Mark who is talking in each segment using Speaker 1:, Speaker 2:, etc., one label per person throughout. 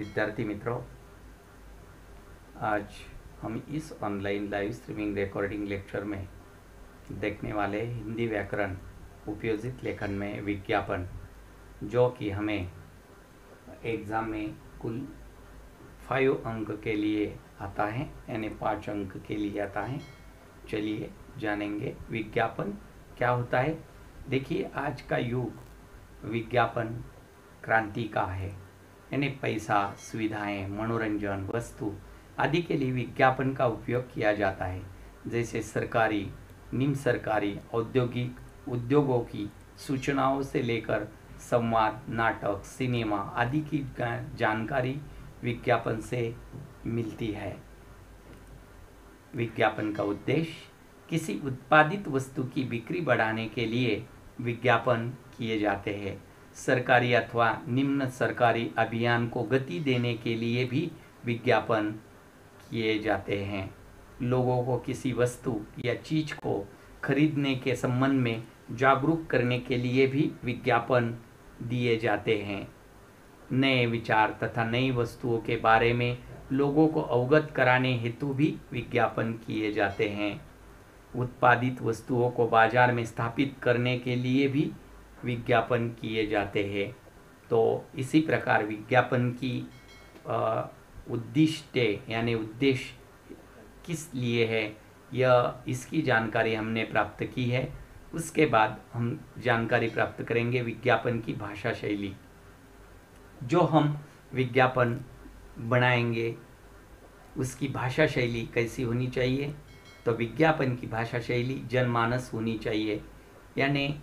Speaker 1: विद्यार्थी मित्रों, आज हम इस online live streaming recording lecture में देखने वाले हिंदी व्याकरण उपयोजित लेखन में विज्ञापन, जो कि हमें एग्ज़ाम में कुल 5 अंक के लिए आता है, यानी 5 अंक के लिए आता है। चलिए जानेंगे विज्ञापन क्या होता है। देखिए, आज का युग विज्ञापन क्रांति का है, यानी पैसा, सुविधाएं, मनोरंजन, वस्तु आदि के लिए विज्ञापन का उपयोग किया जाता है। जैसे सरकारी, निम्न सरकारी, औद्योगिक उद्योगों की सूचनाओं से लेकर संवाद, नाटक, सिनेमा आदि की जानकारी विज्ञापन से मिलती है। विज्ञापन का उद्देश्य किसी उत्पादित वस्तु की बिक्री बढ़ाने के लिए विज्ञापन किए जाते हैं। सरकारी अथवा निम्न सरकारी अभियान को गति देने के लिए भी विज्ञापन किए जाते हैं। लोगों को किसी वस्तु या चीज को खरीदने के संबंध में जागरूक करने के लिए भी विज्ञापन दिए जाते हैं। नए विचार तथा नई वस्तुओं के बारे में लोगों को अवगत कराने हेतु भी विज्ञापन किए जाते हैं। उत्पादित वस्तुओं को बाजार में स्थापित करने के लिए भी विज्ञापन किए जाते हैं। तो इसी प्रकार विज्ञापन की उद्दिष्ट यानी उद्देश्य किस लिए है, यह इसकी जानकारी हमने प्राप्त की है। उसके बाद हम जानकारी प्राप्त करेंगे विज्ञापन की भाषा शैली। जो हम विज्ञापन बनाएंगे उसकी भाषा शैली कैसी होनी चाहिए, तो विज्ञापन की भाषा शैली जनमानस होनी चाहिए, यानी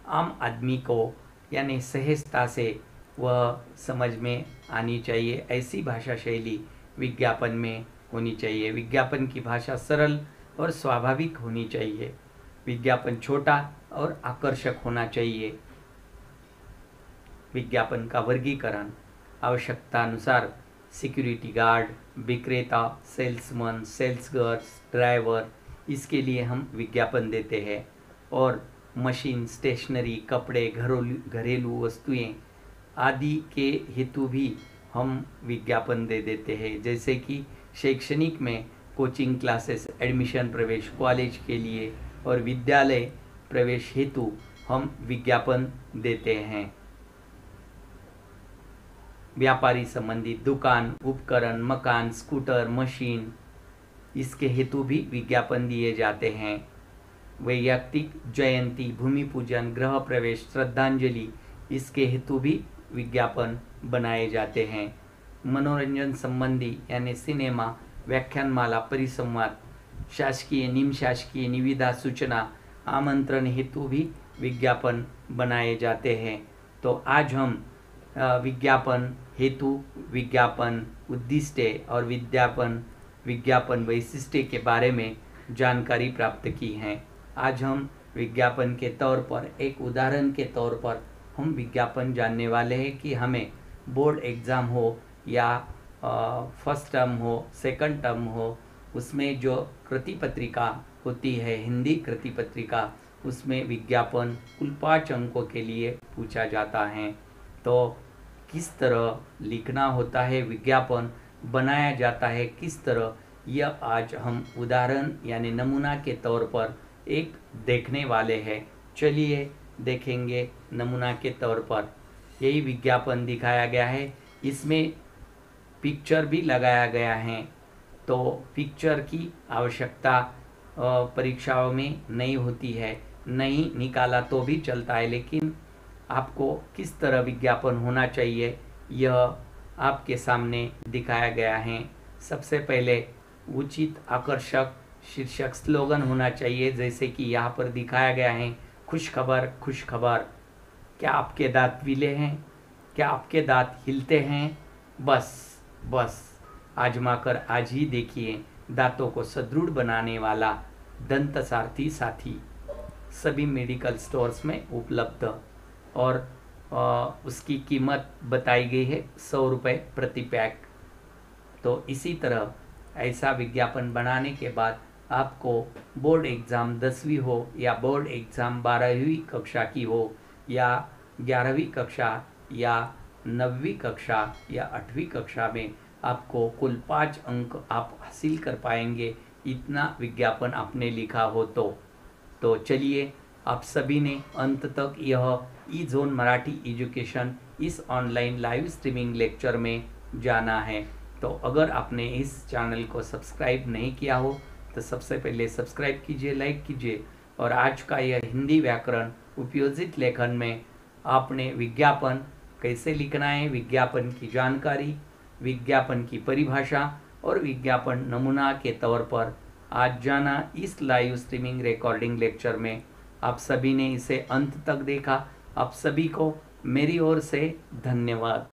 Speaker 1: आम आदमी को यानी सहजता से वह समझ में आनी चाहिए। ऐसी भाषा शैली विज्ञापन में होनी चाहिए। विज्ञापन की भाषा सरल और स्वाभाविक होनी चाहिए। विज्ञापन छोटा और आकर्षक होना चाहिए। विज्ञापन का वर्गीकरण आवश्यकता अनुसार सिक्योरिटी गार्ड, विक्रेता, सेल्समैन, सेल्स गर्ल्स, ड्राइवर, इसके लिए हम विज्ञापन देते हैं। और मशीन, स्टेशनरी, कपड़े, घरेलू वस्तुएं आदि के हेतु भी हम विज्ञापन दे देते हैं। जैसे कि शैक्षणिक में कोचिंग क्लासेस, एडमिशन, प्रवेश कॉलेज के लिए और विद्यालय प्रवेश हेतु हम विज्ञापन देते हैं। व्यापारी संबंधित दुकान, उपकरण, मकान, स्कूटर, मशीन, इसके हेतु भी विज्ञापन दिए जाते हैं। वैयक्तिक जयंती, भूमि पूजन, गृह प्रवेश, श्रद्धांजलि, इसके हेतु भी विज्ञापन बनाए जाते हैं। मनोरंजन संबंधी यानी सिनेमा, व्याख्यानमाला, परिसंवाद, शासकीय, निम्न शासकीय निविदा, सूचना, आमंत्रण हेतु भी विज्ञापन बनाए जाते हैं। तो आज हम विज्ञापन हेतु, विज्ञापन उद्दिष्ट और विज्ञापन वैशिष्ट्य के बारे में जानकारी प्राप्त की है। आज हम विज्ञापन के तौर पर, एक उदाहरण के तौर पर हम विज्ञापन जानने वाले हैं कि हमें बोर्ड एग्ज़ाम हो या फर्स्ट टर्म हो, सेकंड टर्म हो, उसमें जो कृति पत्रिका होती है, हिंदी कृति पत्रिका, उसमें विज्ञापन कुल 5 अंकों के लिए पूछा जाता है। तो किस तरह लिखना होता है, विज्ञापन बनाया जाता है किस तरह, यह आज हम उदाहरण यानी नमूना के तौर पर एक देखने वाले हैं। चलिए देखेंगे नमूना के तौर पर। यही विज्ञापन दिखाया गया है, इसमें पिक्चर भी लगाया गया है। तो पिक्चर की आवश्यकता परीक्षाओं में नहीं होती है, नहीं निकाला तो भी चलता है, लेकिन आपको किस तरह विज्ञापन होना चाहिए यह आपके सामने दिखाया गया है। सबसे पहले उचित आकर्षक शीर्षक, स्लोगन होना चाहिए, जैसे कि यहाँ पर दिखाया गया है, खुश खबर, खुश खबर। क्या आपके दांत पीले हैं? क्या आपके दांत हिलते हैं? बस आजमाकर आज ही देखिए। दांतों को सुदृढ़ बनाने वाला दंतसारथी साथी सभी मेडिकल स्टोर्स में उपलब्ध, और उसकी कीमत बताई गई है 100 रुपये प्रति पैक। तो इसी तरह ऐसा विज्ञापन बनाने के बाद आपको बोर्ड एग्ज़ाम 10वीं हो या बोर्ड एग्ज़ाम 12वीं कक्षा की हो या 11वीं कक्षा या 9वीं कक्षा या 8वीं कक्षा में आपको कुल 5 अंक आप हासिल कर पाएंगे, इतना विज्ञापन आपने लिखा हो तो चलिए आप सभी ने अंत तक यह ई जोन मराठी एजुकेशन इस ऑनलाइन लाइव स्ट्रीमिंग लेक्चर में जाना है। तो अगर आपने इस चैनल को सब्सक्राइब नहीं किया हो तो सबसे पहले सब्सक्राइब कीजिए, लाइक कीजिए। और आज का यह हिंदी व्याकरण उपयोजित लेखन में आपने विज्ञापन कैसे लिखना है, विज्ञापन की जानकारी, विज्ञापन की परिभाषा और विज्ञापन नमूना के तौर पर आज जाना। इस लाइव स्ट्रीमिंग रिकॉर्डिंग लेक्चर में आप सभी ने इसे अंत तक देखा। आप सभी को मेरी ओर से धन्यवाद।